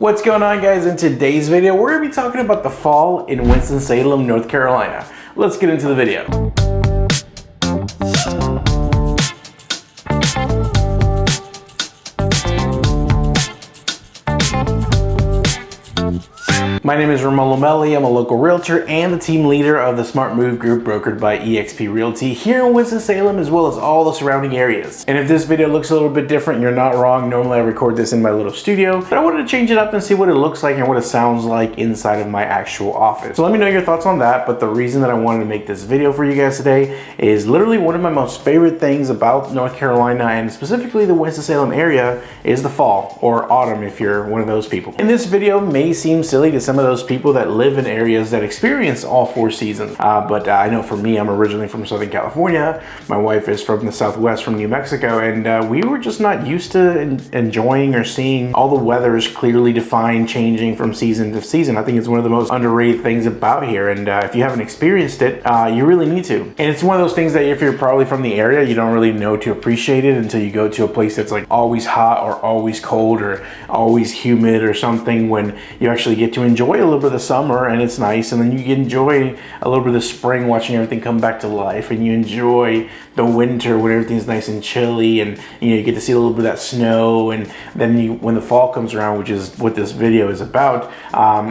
What's going on, guys? In today's video, we're going to be talking about the fall in Winston-Salem, North Carolina. Let's get into the video. My name is Ramon Lomeli. I'm a local realtor and the team leader of the Smart Move group brokered by eXp Realty here in Winston-Salem, as well as all the surrounding areas. And if this video looks a little bit different, you're not wrong. Normally I record this in my little studio, but I wanted to change it up and see what it looks like and what it sounds like inside of my actual office. So let me know your thoughts on that. But the reason that I wanted to make this video for you guys today is literally one of my most favorite things about North Carolina, and specifically the Winston-Salem area, is the fall or autumn if you're one of those people. And this video may seem silly to some of those people that live in areas that experience all four seasons. But I know for me, I'm originally from Southern California. My wife is from the Southwest, from New Mexico, and we were just not used to enjoying or seeing all the weathers clearly defined, changing from season to season. I think it's one of the most underrated things about here, and if you haven't experienced it, you really need to. And it's one of those things that if you're probably from the area, you don't really know to appreciate it until you go to a place that's like always hot or always cold or always humid or something, when you actually get to enjoy a little bit of the summer and it's nice, and then you enjoy a little bit of the spring, watching everything come back to life, and you enjoy the winter when everything's nice and chilly, and you get to see a little bit of that snow. And then when the fall comes around, which is what this video is about,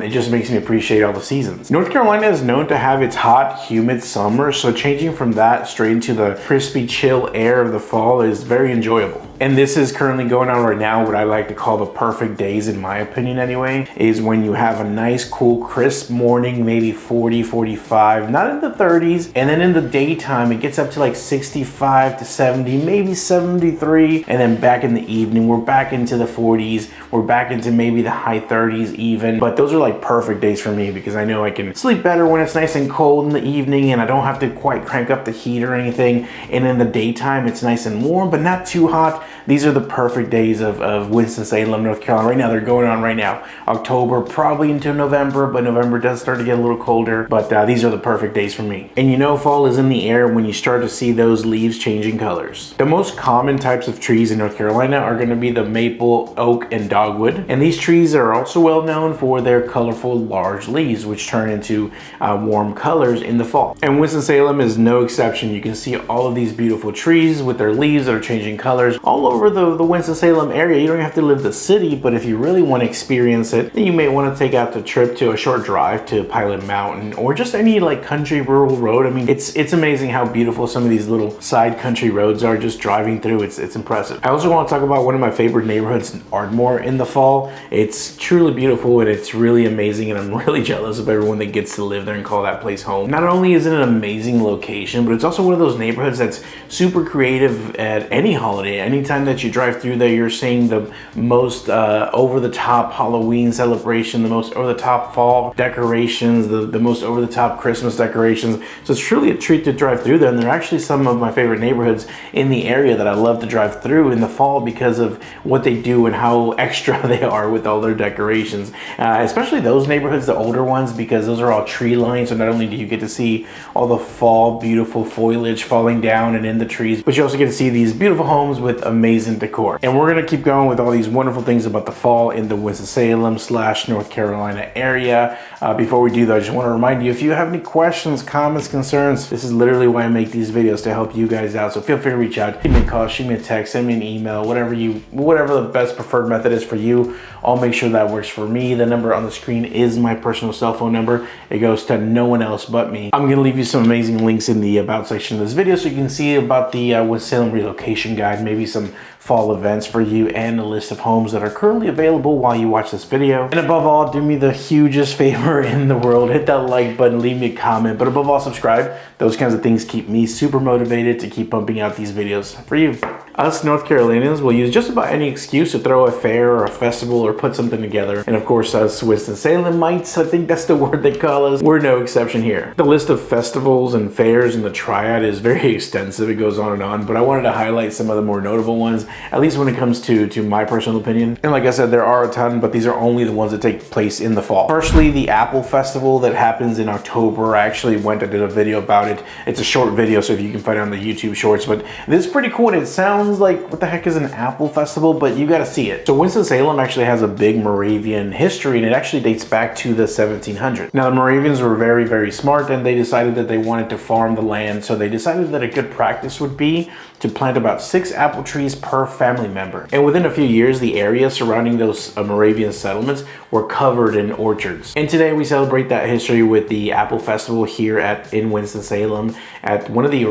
it just makes me appreciate all the seasons. North Carolina is known to have its hot, humid summer, so changing from that straight into the crispy, chill air of the fall is very enjoyable. And this is currently going on right now. What I like to call the perfect days, in my opinion anyway, is when you have a nice, cool, crisp morning, maybe 40, 45, not in the 30s. And then in the daytime, it gets up to like 65 to 70, maybe 73. And then back in the evening, we're back into the 40s. We're back into maybe the high 30s even. But those are like perfect days for me, because I know I can sleep better when it's nice and cold in the evening, and I don't have to quite crank up the heat or anything. And in the daytime, it's nice and warm, but not too hot. These are the perfect days of Winston-Salem, North Carolina. Right now, they're going on right now. October, probably into November, but November does start to get a little colder. But these are the perfect days for me. And you know, fall is in the air when you start to see those leaves changing colors. The most common types of trees in North Carolina are going to be the maple, oak, and dogwood. And these trees are also well known for their colorful, large leaves, which turn into warm colors in the fall. And Winston-Salem is no exception. You can see all of these beautiful trees with their leaves that are changing colors all over the Winston-Salem area. You don't have to live the city, but if you really want to experience it, then you may want to take out the trip to a short drive to Pilot Mountain, or just any like country rural road. I mean, it's amazing how beautiful some of these little side country roads are just driving through. It's impressive. I also want to talk about one of my favorite neighborhoods, Ardmore, in the fall. It's truly beautiful and it's really amazing, and I'm really jealous of everyone that gets to live there and call that place home. Not only is it an amazing location, but it's also one of those neighborhoods that's super creative at any holiday. Anytime that you drive through there, you're seeing the most over-the-top Halloween celebration, the most over-the-top fall decorations, the most over-the-top Christmas decorations. So it's truly a treat to drive through there, and they're actually some of my favorite neighborhoods in the area that I love to drive through in the fall because of what they do and how extra they are with all their decorations. Especially those neighborhoods, the older ones, because those are all tree lined, so not only do you get to see all the fall beautiful foliage falling down and in the trees, but you also get to see these beautiful homes with amazing decor. And we're going to keep going with all these wonderful things about the fall in the Winston-Salem / North Carolina area. Before we do though, I just want to remind you, if you have any questions, comments, concerns, this is literally why I make these videos, to help you guys out. So feel free to reach out, give me a call, shoot me a text, send me an email, whatever the best preferred method is for you. I'll make sure that works for me. The number on the screen is my personal cell phone number. It goes to no one else but me. I'm going to leave you some amazing links in the about section of this video, so you can see about the Winston-Salem relocation guide, maybe some fall events for you, and a list of homes that are currently available while you watch this video. And above all, do me the hugest favor in the world, hit that like button, leave me a comment, but above all, subscribe. Those kinds of things keep me super motivated to keep pumping out these videos for you. Us North Carolinians will use just about any excuse to throw a fair or a festival or put something together. And of course, us Winston-Salemites, I think that's the word they call us, we're no exception here. The list of festivals and fairs in the triad is very extensive. It goes on and on, but I wanted to highlight some of the more notable ones, at least when it comes to my personal opinion. And like I said, there are a ton, but these are only the ones that take place in the fall. Firstly, the Apple Festival that happens in October. I actually did a video about it. It's a short video, so if you can find it on the YouTube shorts, but this is pretty cool, and it sounds sounds like, what the heck is an apple festival? But you gotta see it. So Winston-Salem actually has a big Moravian history, and it actually dates back to the 1700s. Now the Moravians were very, very smart, and they decided that they wanted to farm the land. So they decided that a good practice would be to plant about 6 apple trees per family member. And within a few years, the area surrounding those Moravian settlements were covered in orchards. And today we celebrate that history with the Apple Festival here in Winston-Salem at one of the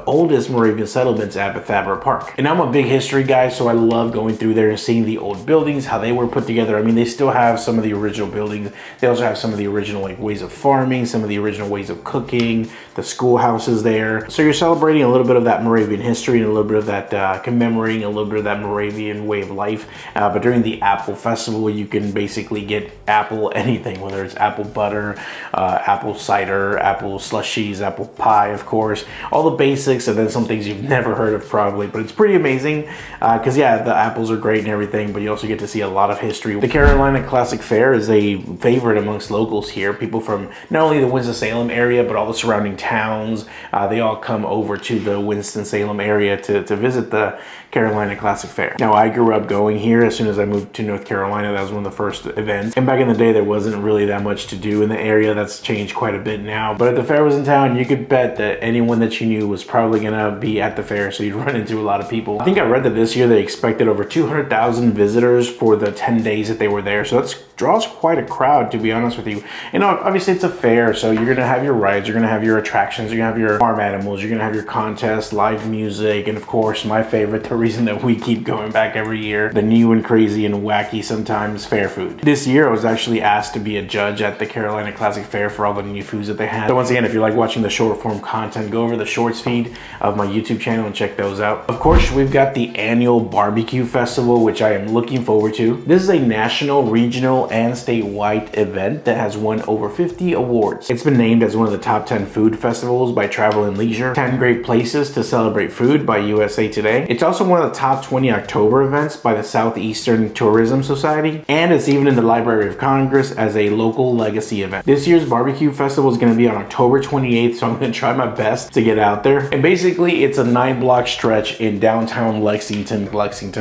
oldest Moravian settlements at Bethabara Park. And I'm a big history guy, so I love going through there and seeing the old buildings, how they were put together. I mean, they still have some of the original buildings. They also have some of the original ways of farming, some of the original ways of cooking, the schoolhouses there. So you're celebrating a little bit of that Moravian history and a little bit of that commemorating a little bit of that Moravian way of life. But during the Apple Festival, you can basically get apple anything, whether it's apple butter, apple cider, apple slushies, apple pie, of course, all the basics, and then some things you've never heard of probably, but it's pretty amazing because yeah, the apples are great and everything, but you also get to see a lot of history. The Carolina Classic Fair is a favorite amongst locals here. People from not only the Winston-Salem area, but all the surrounding towns, they all come over to the Winston-Salem area to visit the Carolina Classic Fair. Now, I grew up going here as soon as I moved to North Carolina. That was one of the first events. And back in the day, there wasn't really that much to do in the area. That's changed quite a bit now. But if the fair was in town, you could bet that anyone that you knew was probably gonna be at the fair, so you'd run into a lot of people. I think I read that this year they expected over 200,000 visitors for the 10 days that they were there. So that draws quite a crowd, to be honest with you. And obviously it's a fair, so you're gonna have your rides, you're gonna have your attractions, you're gonna have your farm animals, you're gonna have your contests, live music, and of course, my favorite, the reason that we keep going back every year, the new and crazy and wacky sometimes fair food. This year I was actually asked to be a judge at the Carolina Classic Fair for all the new foods that they had. So once again, if you like watching the short form content, go over the shorts feed of my YouTube channel and check those out. Of course, we've got the annual barbecue festival, which I am looking forward to. This is a national, regional, and statewide event that has won over 50 awards. It's been named as one of the top 10 food festivals by Travel and Leisure, 10 great places to celebrate food by USA Today. It's also one of the top 20 October events by the Southeastern Tourism Society, and it's even in the Library of Congress as a local legacy event. This year's barbecue festival is going to be on October 28th, so I'm going to try my best to get out there. And basically, it's a 9-block stretch in downtown Lexington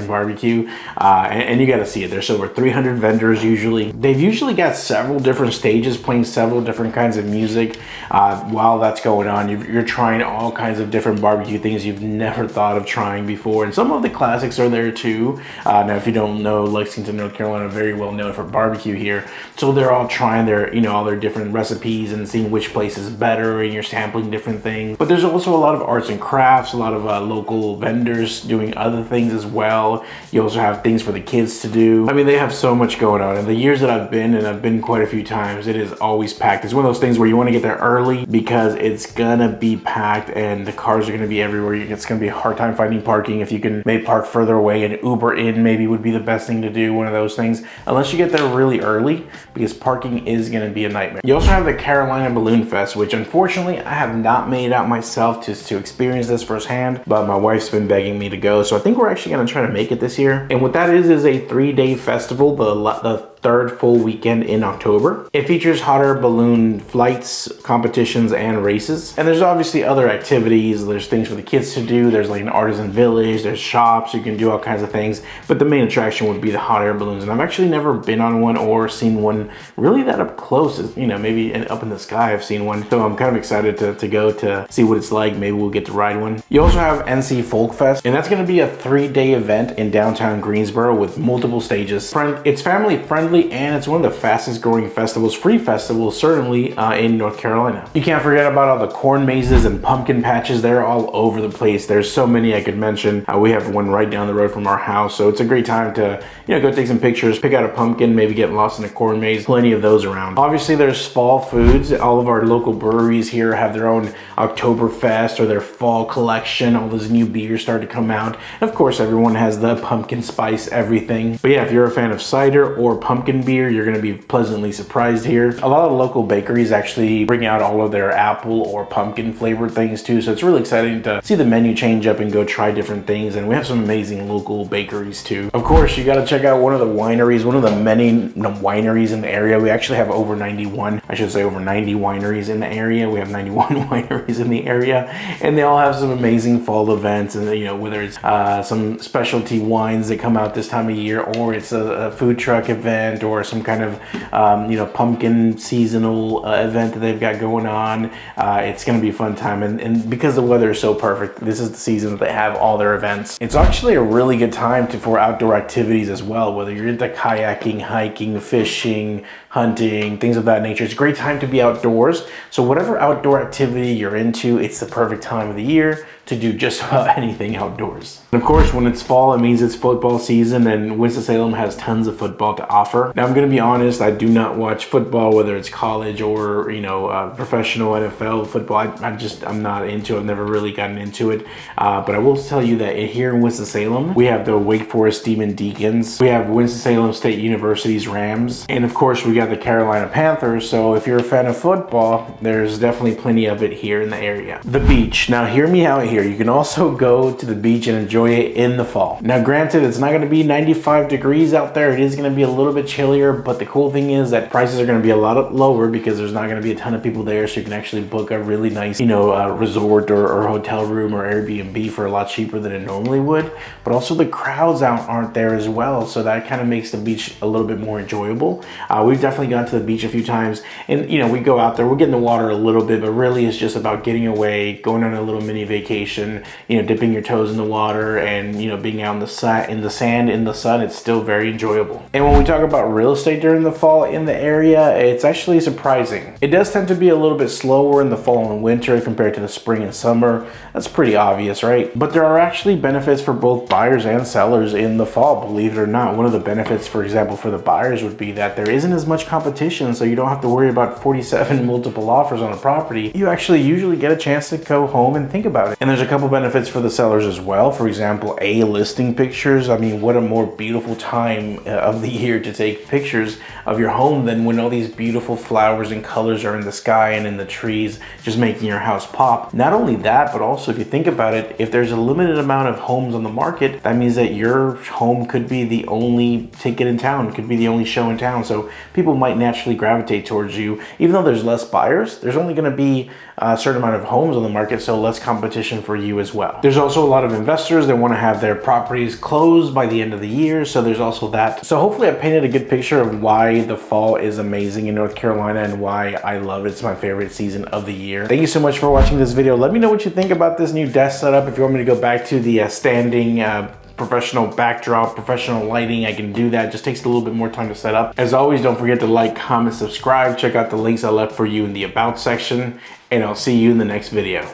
barbecue, and you got to see it. There's over 300 vendors usually. They've usually got several different stages playing several different kinds of music while that's going on. You're trying all kinds of different barbecue things you've never thought of trying before, and some of the classics are there too. Now, if you don't know, Lexington, North Carolina, very well known for barbecue here, so they're all trying their, all their different recipes and seeing which place is better, and you're sampling different things. But there's also a lot of arts and crafts, a lot of local vendors doing other things as well. You also have things for the kids to do. I mean, they have so much going on. And the years that I've been, and I've been quite a few times, it is always packed. It's one of those things where you want to get there early because it's gonna be packed and the cars are gonna be everywhere. It's gonna be a hard time finding parking. If you can maybe park further away and Uber in maybe would be the best thing to do, one of those things, unless you get there really early, because parking is gonna be a nightmare. You also have the Carolina Balloon Fest, which unfortunately I have not made it out myself to experience this firsthand, but my wife's been begging me to go, so I think we're actually gonna try to make it this year. And what that is a 3-day festival, the third full weekend in October. It features hot air balloon flights, competitions, and races. And there's obviously other activities. There's things for the kids to do. There's like an artisan village. There's shops. You can do all kinds of things. But the main attraction would be the hot air balloons. And I've actually never been on one or seen one really that up close. Maybe up in the sky I've seen one. So I'm kind of excited to go to see what it's like. Maybe we'll get to ride one. You also have NC Folkfest. And that's going to be a 3-day event in downtown Greensboro with multiple stages. It's family friendly, and it's one of the fastest growing festivals, free festivals, certainly in North Carolina. You can't forget about all the corn mazes and pumpkin patches. They're all over the place. There's so many I could mention. We have one right down the road from our house, so it's a great time to go take some pictures, pick out a pumpkin, maybe get lost in a corn maze. Plenty of those around. Obviously, there's fall foods. All of our local breweries here have their own Oktoberfest or their fall collection. All those new beers start to come out. And of course, everyone has the pumpkin spice everything. But yeah, if you're a fan of cider or pumpkin pumpkin beer, you're gonna be pleasantly surprised here. A lot of local bakeries actually bring out all of their apple or pumpkin flavored things too, so it's really exciting to see the menu change up and go try different things, and we have some amazing local bakeries too. Of course, you gotta check out one of the wineries, one of the many wineries in the area. We actually have over 91, I should say over 90 wineries in the area. We have 91 wineries in the area, and they all have some amazing fall events, and you know, whether it's some specialty wines that come out this time of year, or it's a food truck event, or some kind of you know, pumpkin seasonal event that they've got going on. It's gonna be a fun time, and because the weather is so perfect, this is the season that they have all their events. It's actually a really good time for outdoor activities as well, whether you're into kayaking, hiking, fishing, hunting, things of that nature. It's a great time to be outdoors. So whatever outdoor activity you're into, it's the perfect time of the year to do just about anything outdoors. And of course, when it's fall, it means it's football season, and Winston-Salem has tons of football to offer. Now, I'm gonna be honest, I do not watch football, whether it's college or, you know, professional NFL football. I'm not into it. I've never really gotten into it. But I will tell you that here in Winston-Salem, we have the Wake Forest Demon Deacons. We have Winston-Salem State University's Rams. And of course, we got the Carolina Panthers. So if you're a fan of football, there's definitely plenty of it here in the area. The beach. Now, hear me out here. You can also go to the beach and enjoy it in the fall. Now, granted, it's not going to be 95 degrees out there. It is going to be a little bit chillier, but the cool thing is that prices are going to be a lot lower because there's not going to be a ton of people there, so you can actually book a really nice, you know, resort or hotel room or Airbnb for a lot cheaper than it normally would. But also the crowds out aren't there as well, so that kind of makes the beach a little bit more enjoyable. We've definitely gone to the beach a few times, and you know, we go out there, we'll get in the water a little bit, but really it's just about getting away, going on a little mini vacation, you know, dipping your toes in the water, and you know, being out in the sand, in the sun. It's still very enjoyable. And when we talk about real estate during the fall in the area, it's actually surprising. It does tend to be a little bit slower in the fall and winter compared to the spring and summer. That's pretty obvious, right? But there are actually benefits for both buyers and sellers in the fall, believe it or not. One of the benefits, for example, for the buyers would be that there isn't as much competition, so you don't have to worry about 47 multiple offers on a property. You actually usually get a chance to go home and think about it. And there's a couple benefits for the sellers as well. For example, listing pictures. I mean, what a more beautiful time of the year to take pictures of your home than when all these beautiful flowers and colors are in the sky and in the trees, just making your house pop. Not only that, but also if you think about it, if there's a limited amount of homes on the market, that means that your home could be the only ticket in town, could be the only show in town. So people might naturally gravitate towards you. Even though there's less buyers, there's only going to be a certain amount of homes on the market, so less competition for you as well. There's also a lot of investors that want to have their properties closed by the end of the year, so there's also that. So hopefully I painted a good picture of why the fall is amazing in North Carolina and why I love it. It's my favorite season of the year. Thank you so much for watching this video. Let me know what you think about this new desk setup. If you want me to go back to the standing professional backdrop, professional lighting, I can do that. Just takes a little bit more time to set up. As always, don't forget to like, comment, subscribe. Check out the links I left for you in the about section, and I'll see you in the next video.